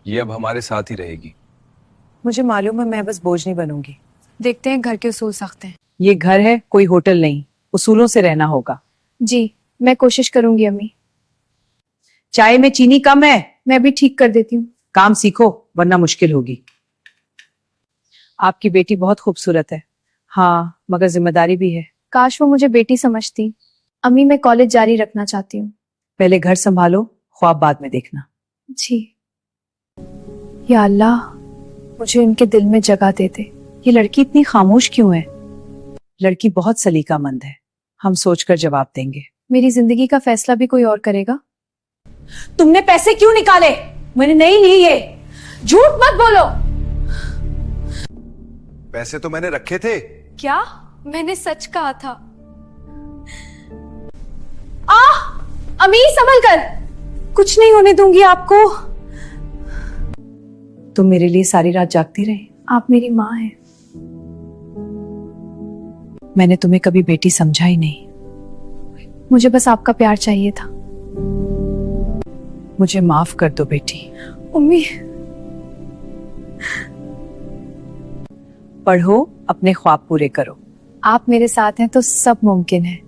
ये अब हमारे साथ ही रहेगी। मुझे मालूम है, मैं बस बोझ नहीं बनूंगी। देखते हैं, घर के उसूल सख्त हैं। ये घर है, कोई होटल नहीं। उसूलों से रहना होगा। जी, मैं कोशिश करूंगी अम्मी। चाय में चीनी कम है। मैं भी ठीक कर देती हूँ। काम सीखो वरना मुश्किल होगी। आपकी बेटी बहुत खूबसूरत है। हाँ, मगर जिम्मेदारी भी है। काश वो मुझे बेटी समझती। अम्मी, मैं कॉलेज जारी रखना चाहती हूँ। पहले घर संभालो, ख्वाब बाद में देखना। जी। या अल्लाह, मुझे इनके दिल में जगह दे दे। ये लड़की इतनी खामोश क्यों है? लड़की बहुत सलीकामंद है, हम सोचकर जवाब देंगे। मेरी जिंदगी का फैसला भी कोई और करेगा। तुमने पैसे क्यों निकाले? मैंने नहीं ली ये। झूठ मत बोलो। पैसे तो मैंने रखे थे। क्या? मैंने सच कहा था। अम्मी, संभल कर। कुछ नहीं होने दूंगी आपको। तुम मेरे लिए सारी रात जागती रही। आप मेरी माँ हैं। मैंने तुम्हें कभी बेटी समझा ही नहीं। मुझे बस आपका प्यार चाहिए था। मुझे माफ कर दो बेटी। अम्मी। पढ़ो, अपने ख्वाब पूरे करो। आप मेरे साथ हैं तो सब मुमकिन है।